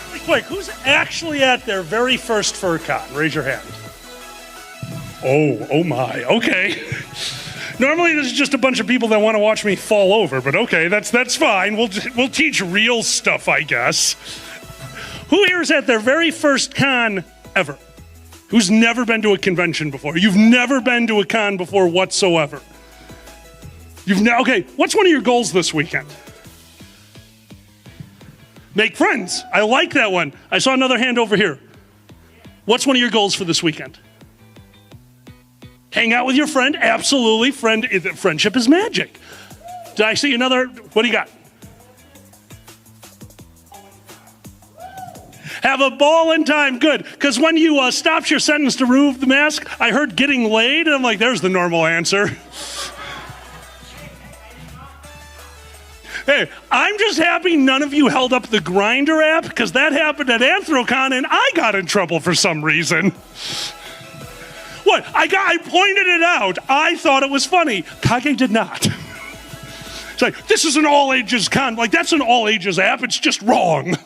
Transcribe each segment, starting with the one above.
Really quick, who's actually at their very first FurCon? Raise your hand. Oh my, okay. Normally this is just a bunch of people that want to watch me fall over, but okay, that's fine. We'll teach real stuff, I guess. Who here is at their very first con ever? Who's never been to a convention before? You've never been to a con before whatsoever. Okay, what's one of your goals this weekend? Make friends. I like that one. I saw another hand over here. What's one of your goals for this weekend? Hang out with your friend. Absolutely. Friendship is magic. Did I see another? What do you got? Have a ball in time. Good. Because when you stopped your sentence to remove the mask, I heard getting laid, and I'm like, there's the normal answer. Hey, I'm just happy none of you held up the Grindr app, because that happened at AnthroCon, and I got in trouble for some reason. What? I pointed it out. I thought it was funny. Kage did not. It's like, this is an all-ages con. Like, that's an all-ages app. It's just wrong.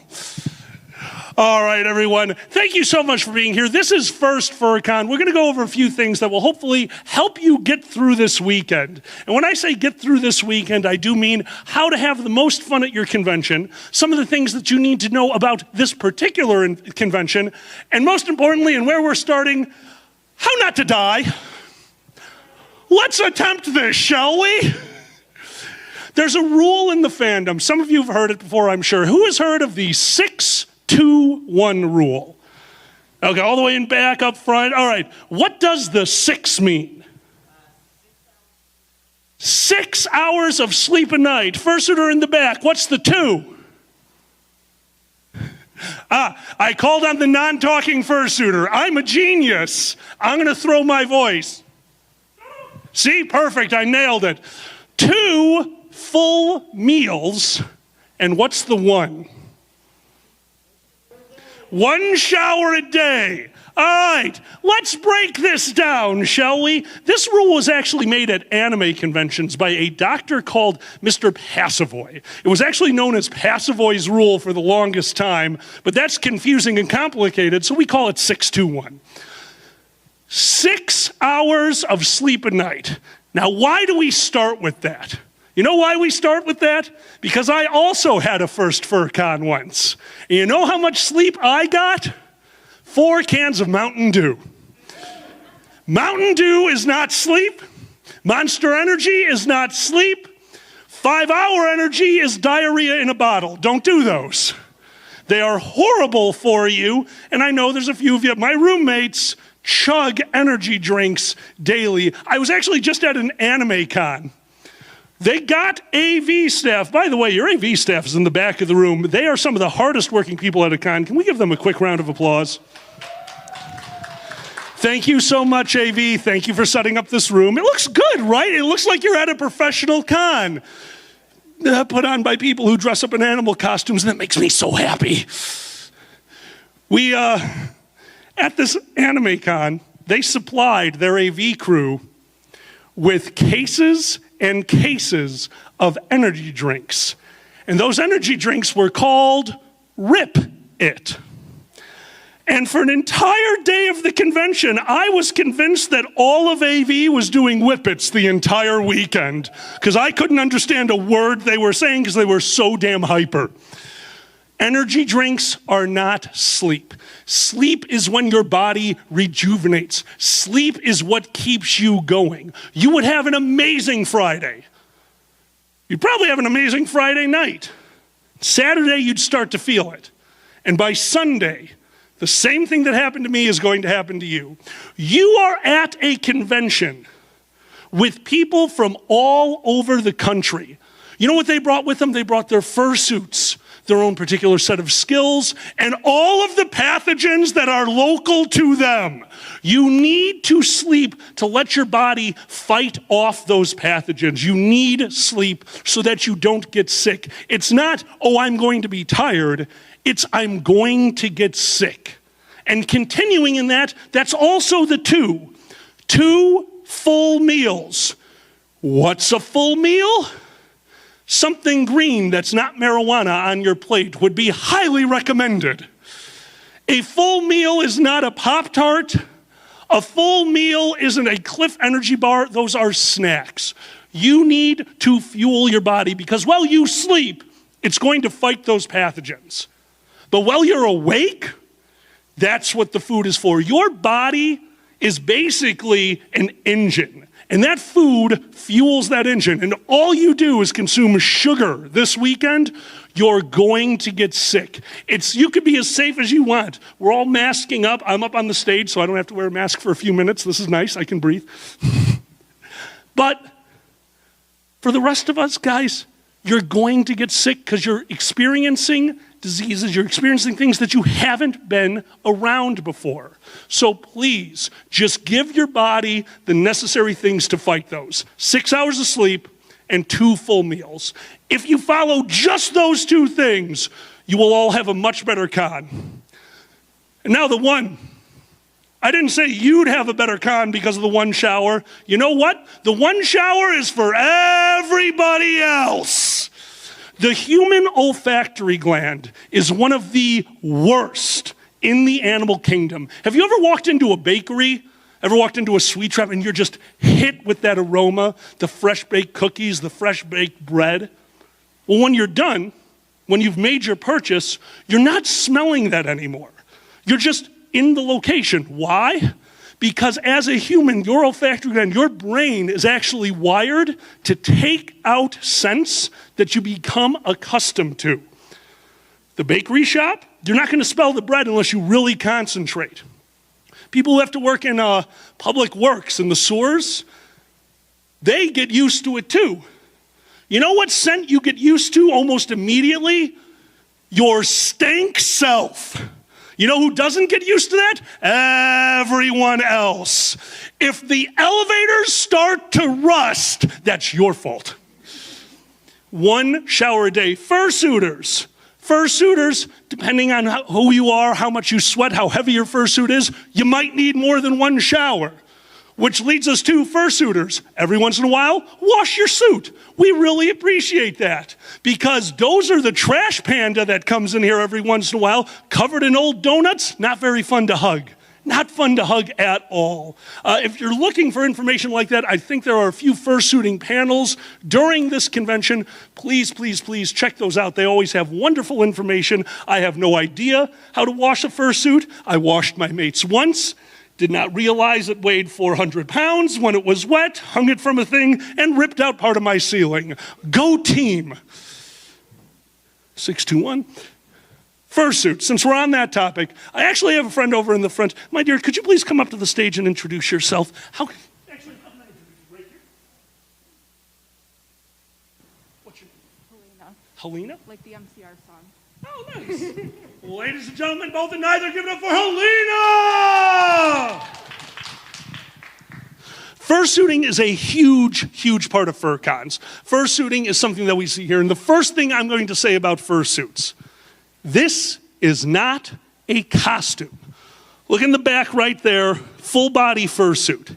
All right, everyone. Thank you so much for being here. This is First FurCon. We're going to go over a few things that will hopefully help you get through this weekend. And when I say get through this weekend, I do mean how to have the most fun at your convention, some of the things that you need to know about this particular convention, and most importantly, and where we're starting, how not to die. Let's attempt this, shall we? There's a rule in the fandom. Some of you have heard it before, I'm sure. Who has heard of the 6-2-1 rule? Okay, all the way in back, up front. All right, what does the 6 mean? 6 hours of sleep a night. Fursuiter in the back. What's the 2? I called on the non-talking fursuiter. I'm a genius. I'm going to throw my voice. See? Perfect. I nailed it. 2 full meals. And what's the 1? 1 shower a day. All right, let's break this down, shall we? This rule was actually made at anime conventions by a doctor called Mr. Passavoy. It was actually known as Passavoy's rule for the longest time, but that's confusing and complicated, so we call it 6-2-1. 6 hours of sleep a night. Now, why do we start with that? You know why we start with that? Because I also had a first FurCon once. And you know how much sleep I got? 4 cans of Mountain Dew. Mountain Dew is not sleep. Monster Energy is not sleep. 5-Hour Energy is diarrhea in a bottle. Don't do those. They are horrible for you. And I know there's a few of you. My roommates chug energy drinks daily. I was actually just at an anime con. They got AV staff. By the way, your AV staff is in the back of the room. They are some of the hardest working people at a con. Can we give them a quick round of applause? Thank you so much, AV. Thank you for setting up this room. It looks good, right? It looks like you're at a professional con. Put on by people who dress up in animal costumes, and that makes me so happy. We, at this anime con, they supplied their AV crew with cases and cases of energy drinks. And those energy drinks were called Rip It. And for an entire day of the convention, I was convinced that all of AV was doing whippets the entire weekend, because I couldn't understand a word they were saying because they were so damn hyper. Energy drinks are not sleep. Sleep is when your body rejuvenates. Sleep is what keeps you going. You would have an amazing Friday. You'd probably have an amazing Friday night. Saturday, you'd start to feel it. And by Sunday, the same thing that happened to me is going to happen to you. You are at a convention with people from all over the country. You know what they brought with them? They brought their fursuits, their own particular set of skills, and all of the pathogens that are local to them. You need to sleep to let your body fight off those pathogens. You need sleep so that you don't get sick. It's not, oh, I'm going to be tired. It's, I'm going to get sick. And continuing in that, that's also the 2. 2 full meals. What's a full meal? something green that's not marijuana on your plate would be highly recommended. A full meal is not a Pop-Tart. A full meal isn't a Cliff Energy bar. Those are snacks. You need to fuel your body because while you sleep, it's going to fight those pathogens. But while you're awake, that's what the food is for. Your body is basically an engine, and that food fuels that engine. And all you do is consume sugar this weekend, you're going to get sick. You could be as safe as you want. We're all masking up. I'm up on the stage, so I don't have to wear a mask for a few minutes. This is nice. I can breathe. But for the rest of us, guys, you're going to get sick because you're experiencing diseases. You're experiencing things that you haven't been around before. So please, just give your body the necessary things to fight those. 6 hours of sleep and 2 full meals. If you follow just those 2 things, you will all have a much better con. And now the one. I didn't say you'd have a better con because of the 1 shower. You know what? The 1 shower is for everybody else. The human olfactory gland is one of the worst in the animal kingdom. Have you ever walked into a bakery? Ever walked into a sweet shop and you're just hit with that aroma, the fresh baked cookies, the fresh baked bread? Well, when you're done, when you've made your purchase, you're not smelling that anymore. You're just in the location. Why? Because as a human, your olfactory gland, your brain is actually wired to take out scents that you become accustomed to. The bakery shop, you're not going to smell the bread unless you really concentrate. People who have to work in public works in the sewers, they get used to it too. You know what scent you get used to almost immediately? Your stank self. You know who doesn't get used to that? Everyone else. If the elevators start to rust, that's your fault. 1 shower a day. Fursuiters, depending on who you are, how much you sweat, how heavy your fursuit is, you might need more than 1 shower. Which leads us to fursuiters. Every once in a while, wash your suit. We really appreciate that because those are the trash panda that comes in here every once in a while, covered in old donuts. Not very fun to hug. Not fun to hug at all. If you're looking for information like that, I think there are a few fursuiting panels during this convention. Please, please, please check those out. They always have wonderful information. I have no idea how to wash a fursuit. I washed my mate's once. Did not realize it weighed 400 pounds when it was wet, hung it from a thing, and ripped out part of my ceiling. Go team. 621. Fursuit, since we're on that topic, I actually have a friend over in the front. My dear, could you please come up to the stage and introduce yourself? Actually, how can I introduce you? Right here? What's your name? Helena. Helena? Like the MCR song. Oh, nice. Ladies and gentlemen, both and neither, give it up for Helena! Fursuiting is a huge, huge part of fur cons. Fursuiting is something that we see here. And the first thing I'm going to say about fursuits, this is not a costume. Look in the back right there, full body fursuit.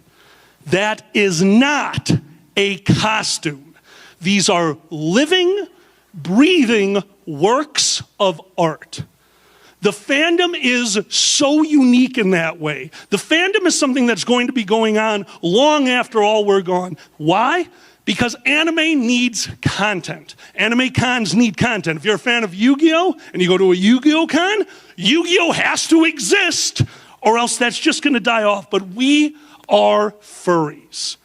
That is not a costume. These are living, breathing works of art. The fandom is so unique in that way. The fandom is something that's going to be going on long after all we're gone. Why? Because anime needs content. Anime cons need content. If you're a fan of Yu-Gi-Oh! And you go to a Yu-Gi-Oh! Con, Yu-Gi-Oh! Has to exist, or else that's just going to die off. But we are furries.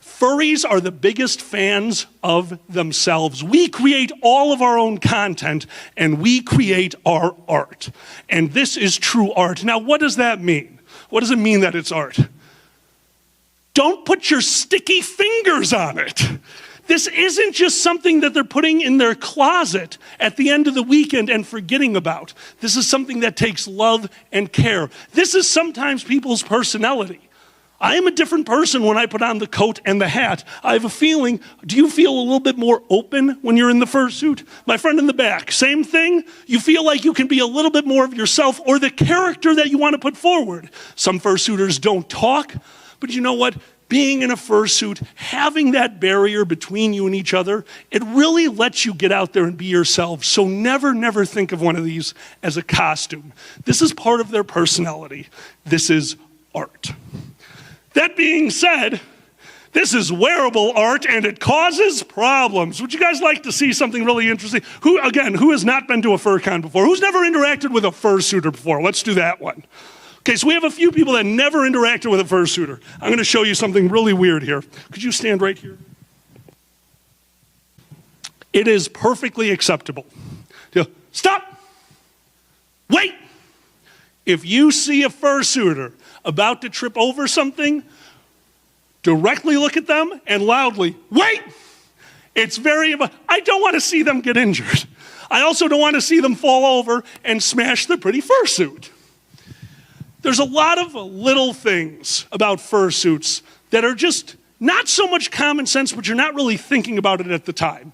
Furries are the biggest fans of themselves. We create all of our own content, and we create our art. And this is true art. Now, what does that mean? What does it mean that it's art? Don't put your sticky fingers on it. This isn't just something that they're putting in their closet at the end of the weekend and forgetting about. This is something that takes love and care. This is sometimes people's personality. I am a different person when I put on the coat and the hat. I have a feeling, do you feel a little bit more open when you're in the fursuit? My friend in the back, same thing? You feel like you can be a little bit more of yourself or the character that you want to put forward. Some fursuiters don't talk, but you know what? being in a fursuit, having that barrier between you and each other, it really lets you get out there and be yourself. So never, never think of one of these as a costume. This is part of their personality. This is art. That being said, this is wearable art and it causes problems. Would you guys like to see something really interesting? Who has not been to a fur con before? Who's never interacted with a fursuiter before? Let's do that one. Okay, so we have a few people that never interacted with a fursuiter. I'm going to show you something really weird here. Could you stand right here? It is perfectly acceptable. Stop! Wait! If you see a fursuiter about to trip over something, directly look at them and loudly, wait! It's I don't want to see them get injured. I also don't want to see them fall over and smash the pretty fursuit. There's a lot of little things about fursuits that are just not so much common sense, but you're not really thinking about it at the time.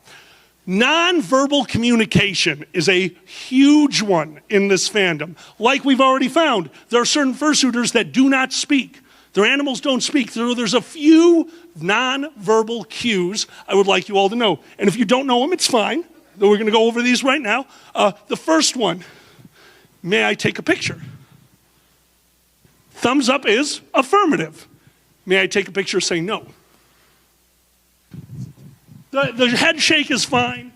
Nonverbal communication is a huge one in this fandom. Like we've already found, there are certain fursuiters that do not speak. Their animals don't speak. There's a few nonverbal cues I would like you all to know. And if you don't know them, it's fine. We're going to go over these right now. The first one, may I take a picture? Thumbs up is affirmative. May I take a picture? Say no. The head shake is fine.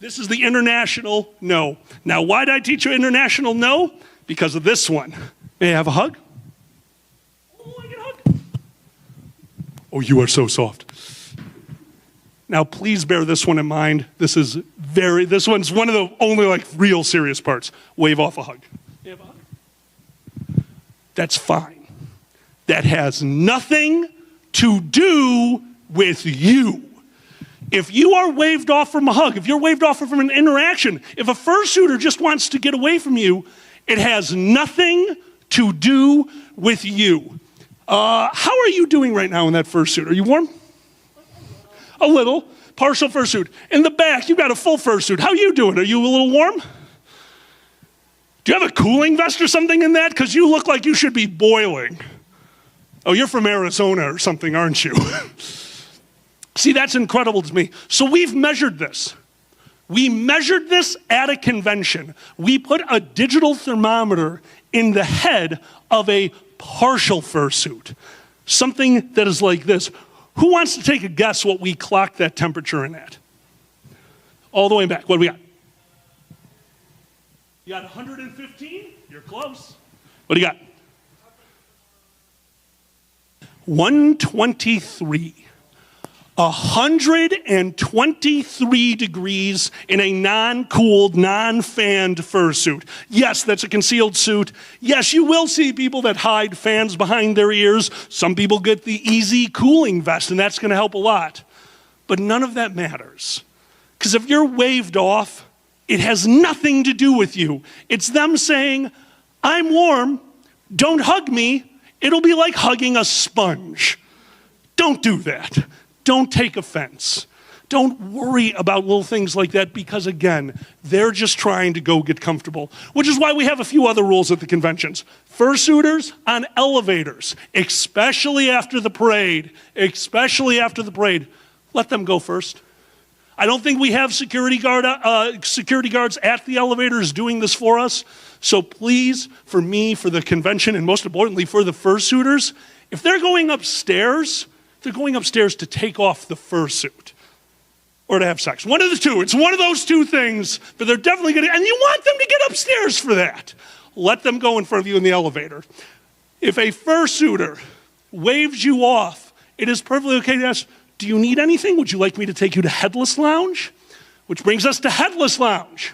This is the international no. Now, why did I teach you international no? Because of this one. May I have a hug? Oh, I get a hug. Oh, you are so soft. Now, please bear this one in mind. This one's one of the only real serious parts. Wave off a hug. You have a hug? That's fine. That has nothing to do with you. If you are waved off from a hug, if you're waved off from an interaction, if a fursuiter just wants to get away from you, it has nothing to do with you. How are you doing right now in that fursuit? Are you warm? A little. Partial fursuit. In the back, you've got a full fursuit. How are you doing? Are you a little warm? Do you have a cooling vest or something in that? Because you look like you should be boiling. Oh, you're from Arizona or something, aren't you? See, that's incredible to me. So we've measured this. We measured this at a convention. We put a digital thermometer in the head of a partial fursuit. Something that is like this. Who wants to take a guess what we clocked that temperature in at? All the way back. What do we got? You got 115? You're close. What do you got? 123. 123 degrees in a non-cooled, non-fanned fursuit. Yes, that's a concealed suit. Yes, you will see people that hide fans behind their ears. Some people get the easy cooling vest, and that's going to help a lot. But none of that matters. Because if you're waved off, it has nothing to do with you. It's them saying, I'm warm, don't hug me. It'll be like hugging a sponge. Don't do that. Don't take offense. Don't worry about little things like that because, again, they're just trying to go get comfortable, which is why we have a few other rules at the conventions. Fursuiters on elevators, especially after the parade, let them go first. I don't think we have security guards at the elevators doing this for us. So please, for me, for the convention, and most importantly for the fursuiters, if they're going upstairs to take off the fursuit or to have sex. One of the two. It's one of those two things, but they're definitely going to, and you want them to get upstairs for that. Let them go in front of you in the elevator. If a fursuiter waves you off, it is perfectly okay to ask, do you need anything? Would you like me to take you to Headless Lounge? Which brings us to Headless Lounge.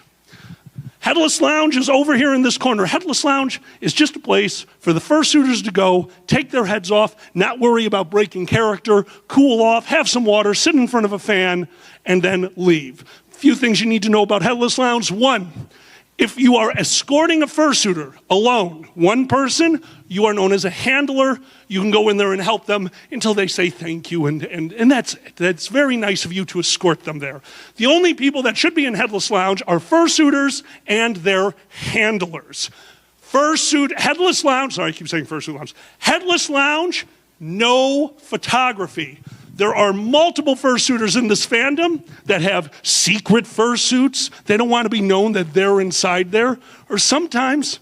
Headless Lounge is over here in this corner. Headless Lounge is just a place for the fursuiters to go, take their heads off, not worry about breaking character, cool off, have some water, sit in front of a fan, and then leave. A few things you need to know about Headless Lounge. One, if you are escorting a fursuiter alone, one person, you are known as a handler. You can go in there and help them until they say thank you, and that's it. That's very nice of you to escort them there. The only people that should be in Headless Lounge are fursuiters and their handlers. Headless Lounge, sorry, I keep saying Fursuit Lounge. Headless Lounge, no photography. There are multiple fursuiters in this fandom that have secret fursuits. They don't want to be known that they're inside there. Or sometimes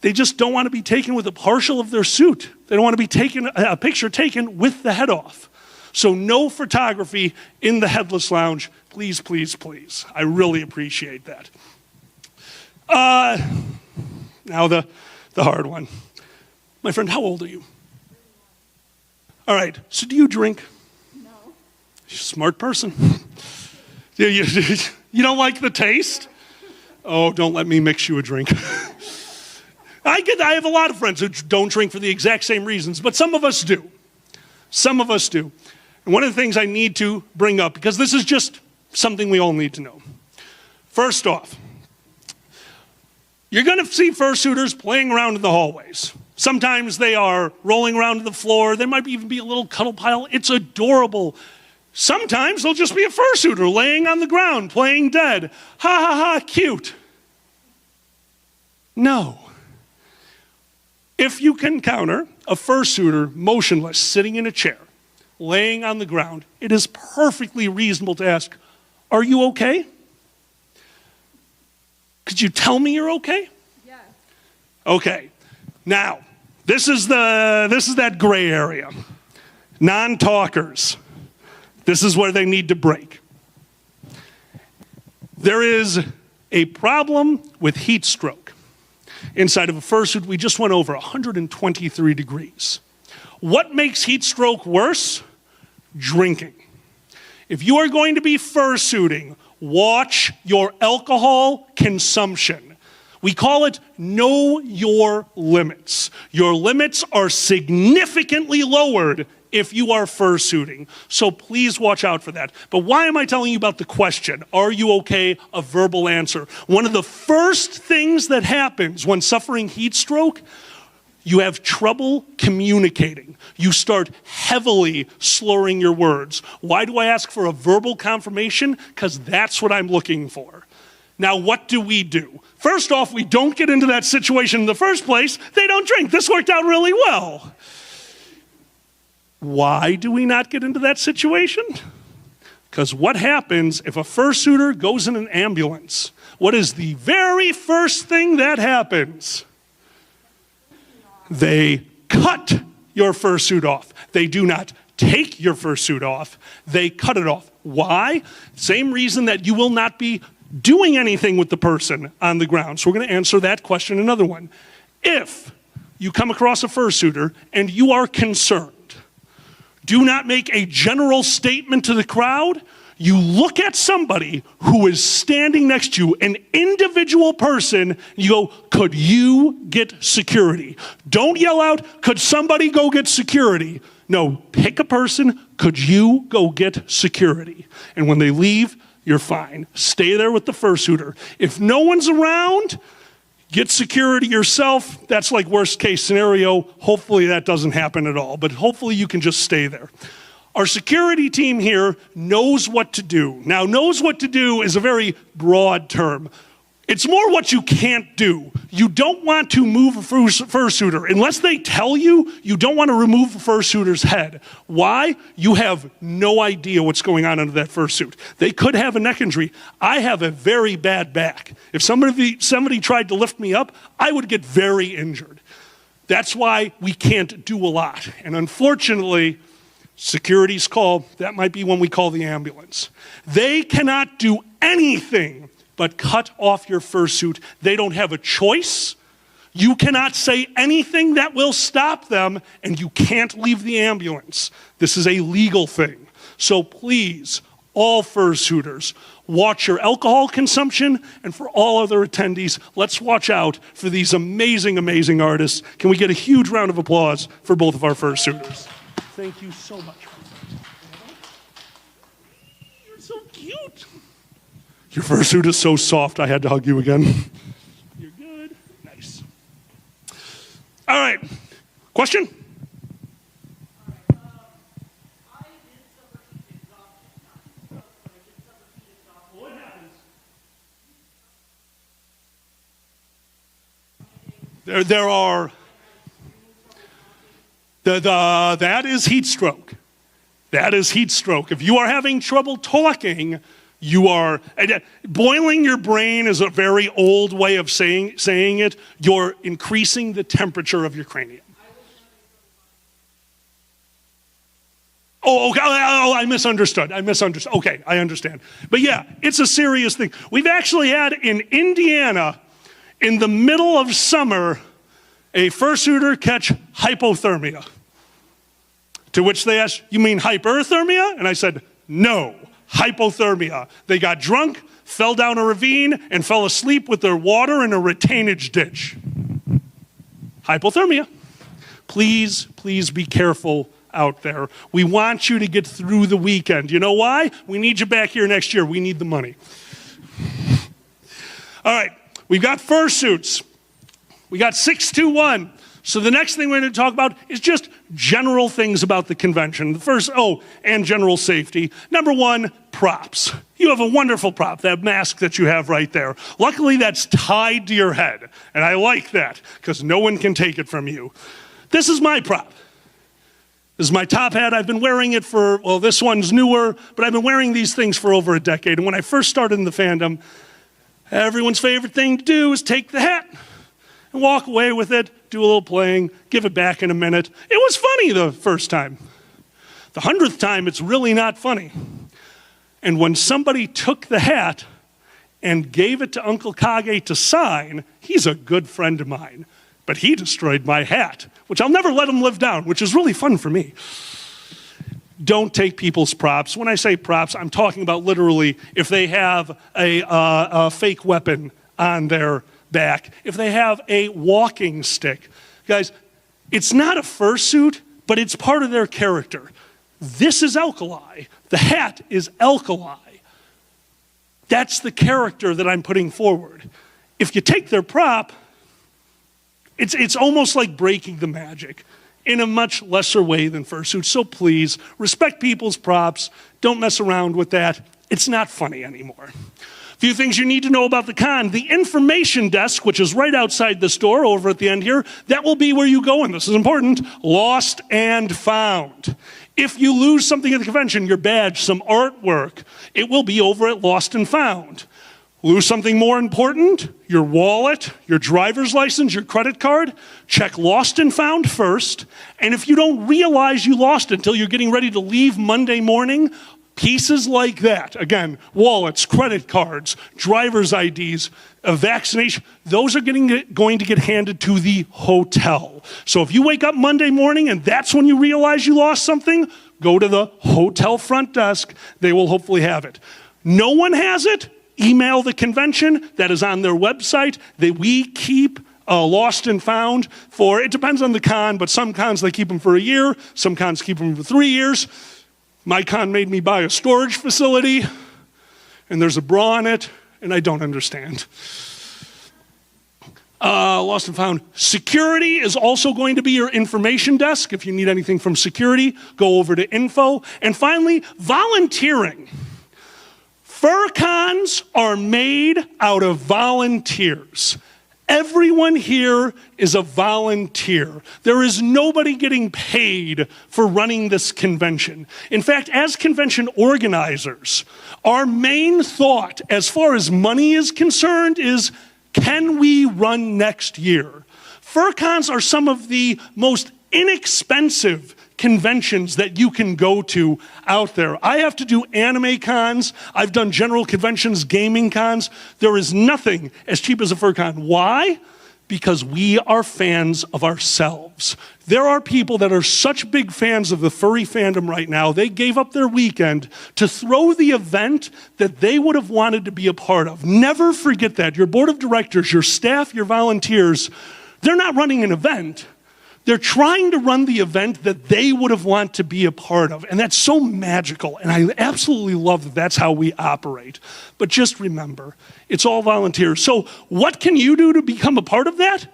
they just don't want to be taken with a partial of their suit. They don't want to be taken a picture taken with the head off. So no photography in the Headless Lounge. Please, please, please. I really appreciate that. Now the hard one. My friend, how old are you? All right, so do you drink? No. You're a smart person. You don't like the taste? Oh, don't let me mix you a drink. I have a lot of friends who don't drink for the exact same reasons, but some of us do. Some of us do. And one of the things I need to bring up, because this is just something we all need to know. First off, you're going to see fursuiters playing around in the hallways. Sometimes they are rolling around to the floor. There might even be a little cuddle pile. It's adorable. Sometimes they'll just be a fursuiter laying on the ground, playing dead. Ha ha ha, cute. No. If you can encounter a fursuiter motionless, sitting in a chair, laying on the ground, it is perfectly reasonable to ask, are you okay? Could you tell me you're okay? Yes. Okay. Now, this is that gray area. Non-talkers. This is where they need to break. There is a problem with heat stroke. Inside of a fursuit, we just went over 123 degrees. What makes heat stroke worse? Drinking. If you are going to be fursuiting, watch your alcohol consumption. We call it know your limits. Your limits are significantly lowered if you are fursuiting. So please watch out for that. But why am I telling you about the question, are you okay? A verbal answer. One of the first things that happens when suffering heat stroke, you have trouble communicating. You start heavily slurring your words. Why do I ask for a verbal confirmation? Because that's what I'm looking for. Now, what do? First off, we don't get into that situation in the first place. They don't drink. This worked out really well. Why do we not get into that situation? Because what happens if a fursuiter goes in an ambulance? What is the very first thing that happens? They cut your fursuit off. They do not take your fursuit off. They cut it off. Why? Same reason that you will not be doing anything with the person on the ground. So we're going to answer that question, another one. If you come across a fursuiter and you are concerned, do not make a general statement to the crowd. You look at somebody who is standing next to you, an individual person, you go, could you get security? Don't yell out, could somebody go get security? No, pick a person, could you go get security? And when they leave, you're fine. Stay there with the fursuiter. If no one's around, get security yourself. That's like worst case scenario. Hopefully that doesn't happen at all, but hopefully you can just stay there. Our security team here knows what to do. Now, knows what to do is a very broad term. It's more what you can't do. You don't want to move a fursuiter. Unless they tell you, you don't want to remove a fursuiter's head. Why? You have no idea what's going on under that fursuit. They could have a neck injury. I have a very bad back. If somebody tried to lift me up, I would get very injured. That's why we can't do a lot. And unfortunately, security's call, that might be when we call the ambulance. They cannot do anything but cut off your fursuit. They don't have a choice. You cannot say anything that will stop them, and you can't leave the ambulance. This is a legal thing. So please, all fursuiters, watch your alcohol consumption, and for all other attendees, let's watch out for these amazing, amazing artists. Can we get a huge round of applause for both of our fursuiters? Thank you so much. You're so cute. Your fursuit is so soft, I had to hug you again. You're good. Nice. All right. Question? What happens? There are... That is heat stroke. That is heat stroke. If you are having trouble talking, you are, boiling your brain is a very old way of saying it. You're increasing the temperature of your cranium. Oh, okay. Oh, I misunderstood. Okay, I understand. But yeah, it's a serious thing. We've actually had in Indiana, in the middle of summer, a fursuiter catch hypothermia. To which they asked, you mean hyperthermia? And I said, no, hypothermia. They got drunk, fell down a ravine, and fell asleep with their water in a retainage ditch. Hypothermia. Please, please be careful out there. We want you to get through the weekend. You know why? We need you back here next year. We need the money. All right, we've got fursuits. We got 621. So the next thing we're going to talk about is just general things about the convention. The first, and general safety. Number one, props. You have a wonderful prop, that mask that you have right there. Luckily, that's tied to your head, and I like that because no one can take it from you. This is my prop. This is my top hat. I've been wearing it for, well, this one's newer, but I've been wearing these things for over a decade. And when I first started in the fandom, everyone's favorite thing to do is take the hat and walk away with it, do a little playing, give it back in a minute. It was funny the first time. The 100th time, it's really not funny. And when somebody took the hat and gave it to Uncle Kage to sign, he's a good friend of mine, but he destroyed my hat, which I'll never let him live down, which is really fun for me. Don't take people's props. When I say props, I'm talking about literally if they have a fake weapon on their back, if they have a walking stick. Guys, it's not a fursuit, but it's part of their character. This is alkali. The hat is alkali. That's the character that I'm putting forward. If you take their prop, it's almost like breaking the magic in a much lesser way than fursuits. So please, respect people's props. Don't mess around with that. It's not funny anymore. A few things you need to know about the con. The information desk, which is right outside this door over at the end here, that will be where you go, and this is important, lost and found. If you lose something at the convention, your badge, some artwork, it will be over at Lost and Found. Lose something more important, your wallet, your driver's license, your credit card, check Lost and Found first. And if you don't realize you lost it until you're getting ready to leave Monday morning, pieces like that, again, wallets, credit cards, driver's IDs, a vaccination, those are going to get handed to the hotel. So if you wake up Monday morning and that's when you realize you lost something, go to the hotel front desk. They will hopefully have it. No one has it? Email the convention. That is on their website. We keep Lost and Found for, it depends on the con, but some cons they keep them for a year, some cons keep them for 3 years. My con made me buy a storage facility, and there's a bra in it, and I don't understand. Lost and Found. Security is also going to be your information desk. If you need anything from security, go over to info. And finally, volunteering. Fur cons are made out of volunteers. Everyone here is a volunteer. There is nobody getting paid for running this convention. In fact, as convention organizers, our main thought as far as money is concerned is, can we run next year? Fur cons are some of the most inexpensive conventions that you can go to out there. I have to do anime cons. I've done general conventions, gaming cons. There is nothing as cheap as a fur con. Why? Because we are fans of ourselves. There are people that are such big fans of the furry fandom right now, they gave up their weekend to throw the event that they would have wanted to be a part of. Never forget that. Your board of directors, your staff, your volunteers, they're not running an event. They're trying to run the event that they would have wanted to be a part of. And that's so magical. And I absolutely love that that's how we operate. But just remember, it's all volunteers. So what can you do to become a part of that?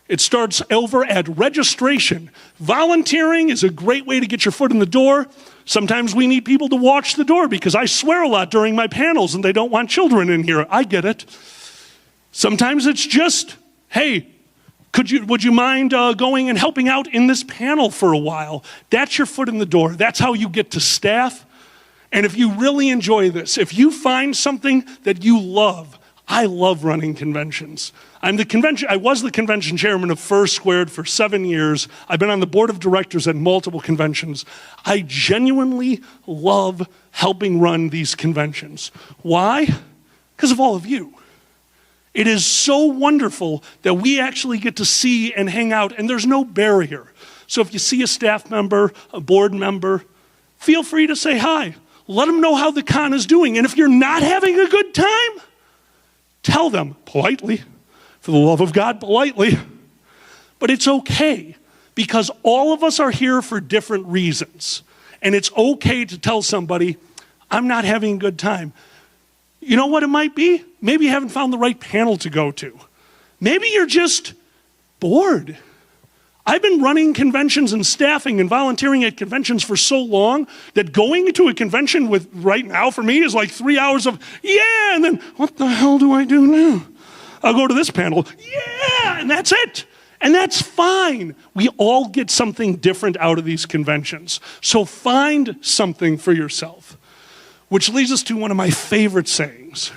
It starts over at registration. Volunteering is a great way to get your foot in the door. Sometimes we need people to watch the door because I swear a lot during my panels and they don't want children in here. I get it. Sometimes it's just, hey, Would you mind going and helping out in this panel for a while? That's your foot in the door. That's how you get to staff. And if you really enjoy this, if you find something that you love, I love running conventions. I was the convention chairman of Fur Squared for 7 years. I've been on the board of directors at multiple conventions. I genuinely love helping run these conventions. Why? Because of all of you. It is so wonderful that we actually get to see and hang out, and there's no barrier. So if you see a staff member, a board member, feel free to say hi. Let them know how the con is doing. And if you're not having a good time, tell them politely, for the love of God, politely. But it's okay, because all of us are here for different reasons. And it's okay to tell somebody, I'm not having a good time. You know what it might be? Maybe you haven't found the right panel to go to. Maybe you're just bored. I've been running conventions and staffing and volunteering at conventions for so long that going to a convention with right now for me is like 3 hours of, yeah, and then what the hell do I do now? I'll go to this panel, yeah, and that's it. And that's fine. We all get something different out of these conventions. So find something for yourself. Which leads us to one of my favorite sayings.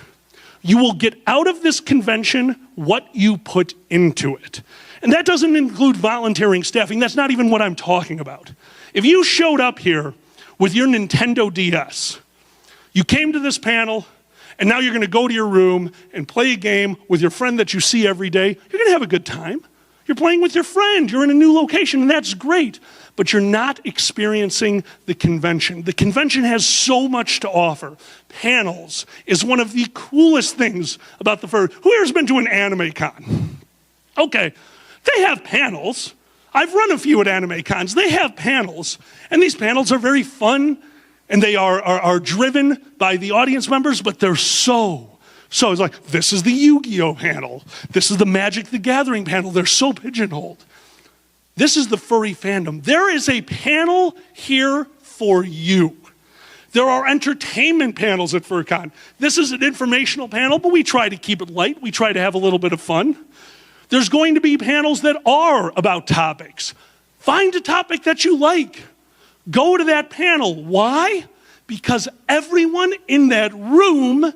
You will get out of this convention what you put into it. And that doesn't include volunteering, staffing. That's not even what I'm talking about. If you showed up here with your Nintendo DS, you came to this panel, and now you're going to go to your room and play a game with your friend that you see every day, you're going to have a good time. You're playing with your friend. You're in a new location, and that's great. But you're not experiencing the convention. The convention has so much to offer. Panels is one of the coolest things about the fur. Who here's been to an anime con? Okay, they have panels. I've run a few at anime cons. They have panels, and these panels are very fun, and they are driven by the audience members, but they're so it's like, this is the Yu-Gi-Oh panel. This is the Magic the Gathering panel. They're so pigeonholed. This is the furry fandom. There is a panel here for you. There are entertainment panels at FurCon. This is an informational panel, but we try to keep it light. We try to have a little bit of fun. There's going to be panels that are about topics. Find a topic that you like. Go to that panel. Why? Because everyone in that room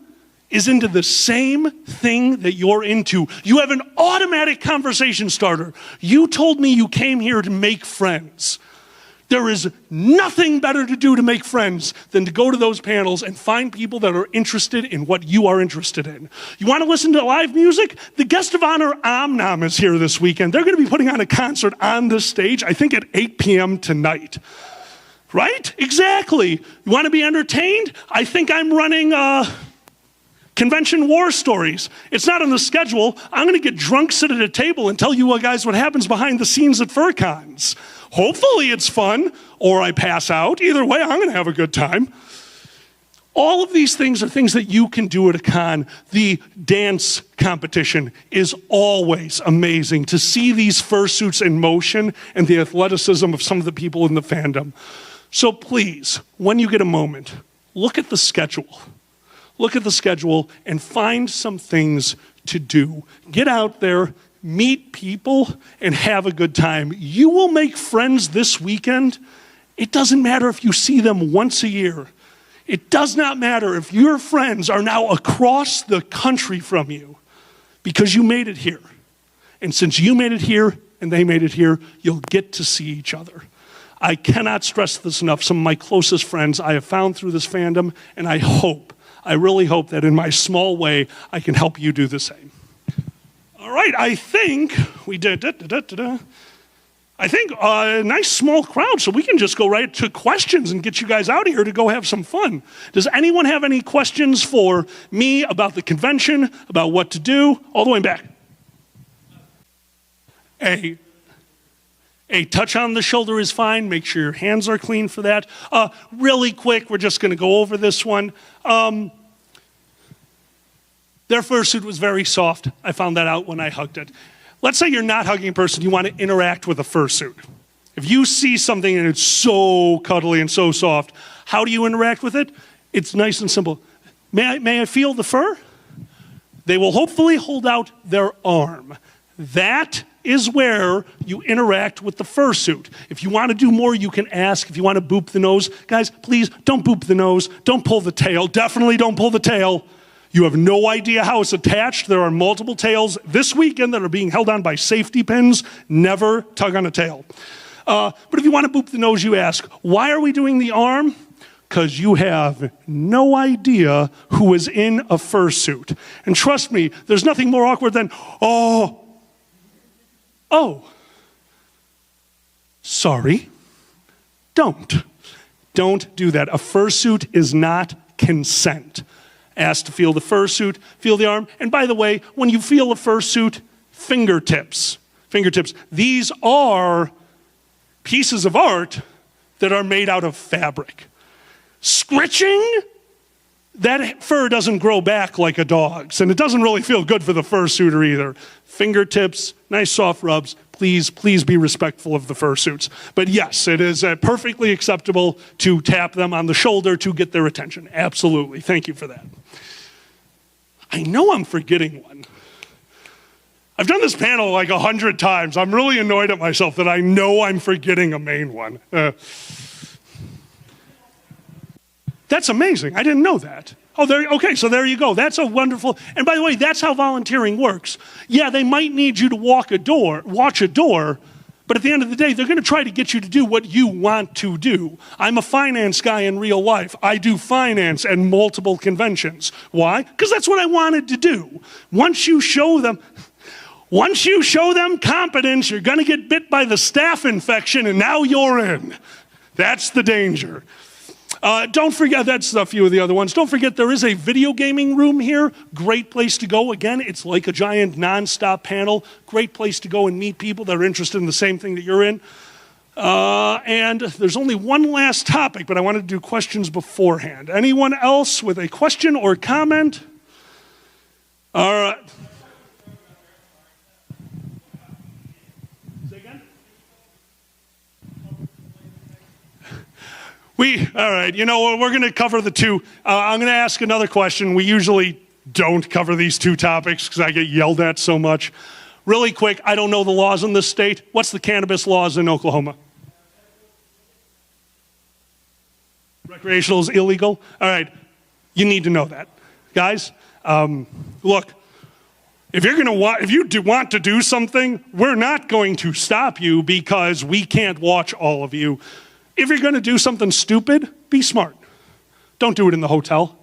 is into the same thing that you're into. You have an automatic conversation starter. You told me you came here to make friends. There is nothing better to do to make friends than to go to those panels and find people that are interested in what you are interested in. You want to listen to live music? The guest of honor, Omnom, is here this weekend. They're going to be putting on a concert on this stage, I think at 8 p.m. tonight. Right? Exactly. You want to be entertained? I think I'm running Convention War Stories. It's not on the schedule. I'm going to get drunk, sit at a table, and tell you guys what happens behind the scenes at FurCons. Hopefully it's fun, or I pass out. Either way, I'm going to have a good time. All of these things are things that you can do at a con. The dance competition is always amazing to see these fursuits in motion and the athleticism of some of the people in the fandom. So please, when you get a moment, look at the schedule. Look at the schedule and find some things to do. Get out there, meet people, and have a good time. You will make friends this weekend. It doesn't matter if you see them once a year. It does not matter if your friends are now across the country from you because you made it here. And since you made it here and they made it here, you'll get to see each other. I cannot stress this enough. Some of my closest friends I have found through this fandom, and I really hope that in my small way, I can help you do the same. All right, I think we did, I think a nice small crowd, so we can just go right to questions and get you guys out of here to go have some fun. Does anyone have any questions for me about the convention, about what to do? All the way back. A touch on the shoulder is fine. Make sure your hands are clean for that. Really quick, we're just going to go over this one. Their fursuit was very soft. I found that out when I hugged it. Let's say you're not hugging a person. You want to interact with a fursuit. If you see something and it's so cuddly and so soft, how do you interact with it? It's nice and simple. May I feel the fur? They will hopefully hold out their arm. That is where you interact with the fursuit. If you want to do more, you can ask. If you want to boop the nose, guys, please don't boop the nose. Don't pull the tail. Definitely don't pull the tail. You have no idea how it's attached. There are multiple tails this weekend that are being held on by safety pins. Never tug on a tail. But if you want to boop the nose, you ask, why are we doing the arm? Because you have no idea who is in a fursuit. And trust me, there's nothing more awkward than, oh, sorry. Don't do that. A fursuit is not consent. Ask to feel the fursuit, feel the arm. And by the way, when you feel a fursuit, fingertips. These are pieces of art that are made out of fabric. Scritching, that fur doesn't grow back like a dog's, and it doesn't really feel good for the fursuiter either. Fingertips, nice soft rubs. Please be respectful of the fursuits. But yes, it is perfectly acceptable to tap them on the shoulder to get their attention. Absolutely. Thank you for that. I know I'm forgetting one. I've done this panel like 100 times. I'm really annoyed at myself that I know I'm forgetting a main one. That's amazing. I didn't know that. Okay, so there you go. That's a wonderful, and by the way, that's how volunteering works. Yeah, they might need you to watch a door, but at the end of the day, they're going to try to get you to do what you want to do. I'm a finance guy in real life. I do finance and multiple conventions. Why? Because that's what I wanted to do. Once you show them competence, you're going to get bit by the staph infection, and now you're in. That's the danger. Don't forget, that's a few of the other ones. Don't forget there is a video gaming room here. Great place to go. Again, it's like a giant non-stop panel. Great place to go and meet people that are interested in the same thing that you're in. And there's only one last topic, but I wanted to do questions beforehand. Anyone else with a question or comment? All right. All right, you know what, we're going to cover the two. I'm going to ask another question. We usually don't cover these two topics because I get yelled at so much. Really quick, I don't know the laws in this state. What's the cannabis laws in Oklahoma? Recreational is illegal? All right, you need to know that. Guys, look, if you want to do something, we're not going to stop you because we can't watch all of you. If you're going to do something stupid, be smart. Don't do it in the hotel.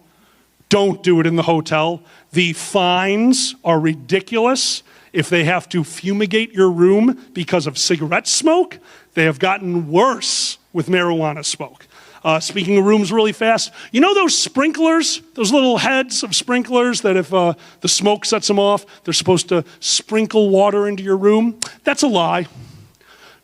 Don't do it in the hotel. The fines are ridiculous. If they have to fumigate your room because of cigarette smoke, they have gotten worse with marijuana smoke. Speaking of rooms really fast, you know those sprinklers, those little heads of sprinklers that if the smoke sets them off, they're supposed to sprinkle water into your room? That's a lie.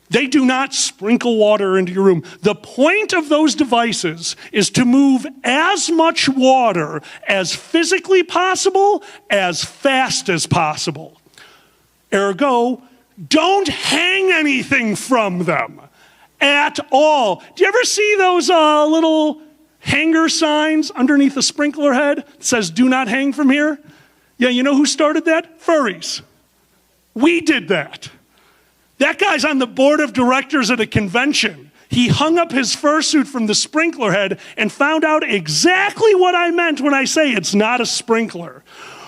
They do not sprinkle water into your room. The point of those devices is to move as much water as physically possible, as fast as possible. Ergo, don't hang anything from them at all. Do you ever see those little hanger signs underneath the sprinkler head that says, "Do not hang from here"? Yeah, you know who started that? Furries. We did that. That guy's on the board of directors at a convention. He hung up his fursuit from the sprinkler head and found out exactly what I meant when I say it's not a sprinkler.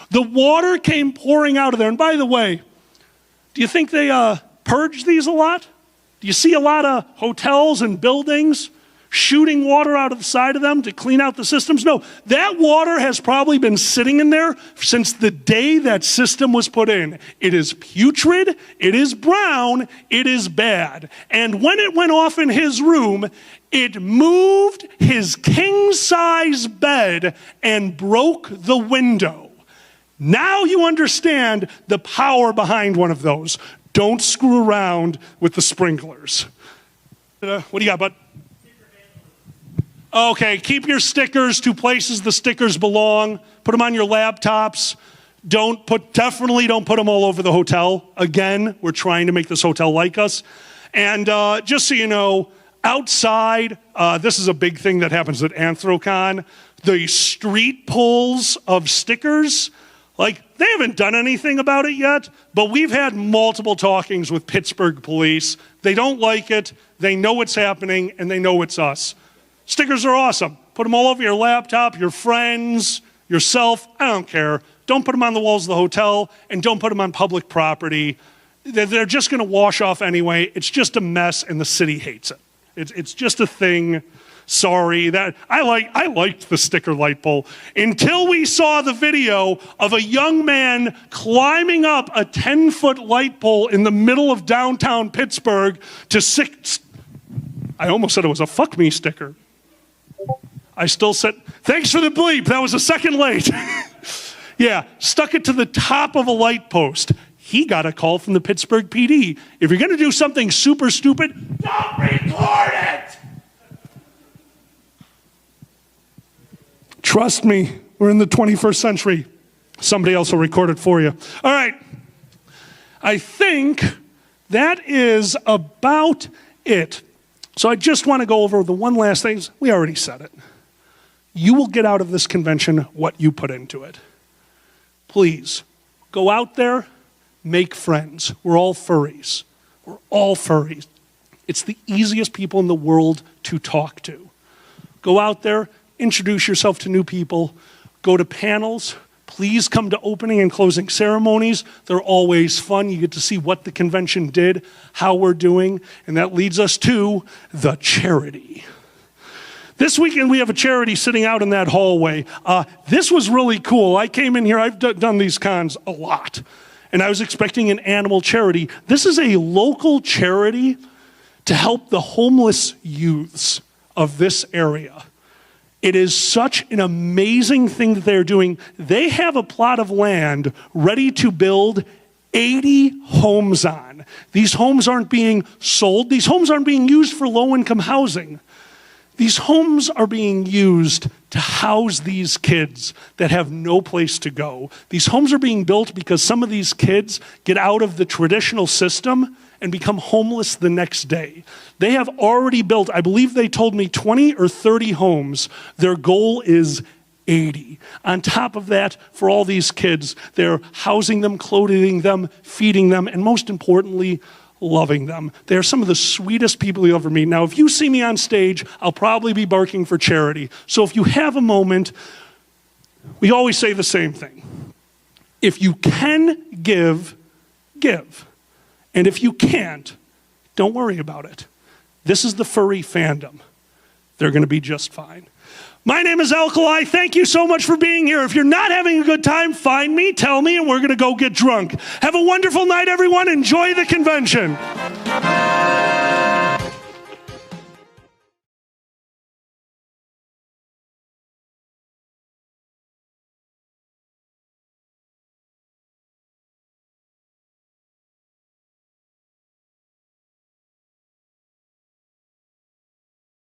The water came pouring out of there. And by the way, do you think they purge these a lot? Do you see a lot of hotels and buildings shooting water out of the side of them to clean out the systems? No, that water has probably been sitting in there since the day that system was put in. It is putrid, it is brown, it is bad. And when it went off in his room, it moved his king-size bed and broke the window. Now you understand the power behind one of those. Don't screw around with the sprinklers. What do you got, bud? Okay, keep your stickers to places the stickers belong. Put them on your laptops. Definitely don't put them all over the hotel. Again, we're trying to make this hotel like us. And just so you know, outside, this is a big thing that happens at AnthroCon. The street pulls of stickers, Like, they haven't done anything about it yet, but we've had multiple talkings with Pittsburgh police. They don't like it, they know what's happening, and they know it's us. Stickers are awesome. Put them all over your laptop, your friends, yourself, I don't care. Don't put them on the walls of the hotel, and don't put them on public property. They're just gonna wash off anyway. It's just a mess, and the city hates it. It's just a thing. Sorry, that I liked the sticker light pole until we saw the video of a young man climbing up a 10-foot light pole in the middle of downtown Pittsburgh to I almost said it was a fuck me sticker. I still said, thanks for the bleep, that was a second late. Yeah, stuck it to the top of a light post. He got a call from the Pittsburgh PD. If you're gonna do something super stupid, don't record it! Trust me, we're in the 21st century. Somebody else will record it for you. All right, I think that is about it. So I just want to go over the one last thing. We already said it. You will get out of this convention what you put into it. Please, go out there, make friends. We're all furries. We're all furries. It's the easiest people in the world to talk to. Go out there, introduce yourself to new people, go to panels. Please come to opening and closing ceremonies. They're always fun. You get to see what the convention did, how we're doing, and that leads us to the charity. This weekend we have a charity sitting out in that hallway. This was really cool. I came in here, I've done these cons a lot, and I was expecting an animal charity. This is a local charity to help the homeless youths of this area. It is such an amazing thing that they're doing. They have a plot of land ready to build 80 homes on. These homes aren't being sold. These homes aren't being used for low-income housing. These homes are being used to house these kids that have no place to go. These homes are being built because some of these kids get out of the traditional system and become homeless the next day. They have already built, I believe they told me 20 or 30 homes. Their goal is 80. On top of that, for all these kids, they're housing them, clothing them, feeding them, and most importantly, loving them. They're some of the sweetest people you'll ever meet. Now, if you see me on stage, I'll probably be barking for charity. So if you have a moment, we always say the same thing. If you can give, give. And if you can't, don't worry about it. This is the furry fandom. They're going to be just fine. My name is Alkali. Thank you so much for being here. If you're not having a good time, find me, tell me, and we're going to go get drunk. Have a wonderful night, everyone. Enjoy the convention.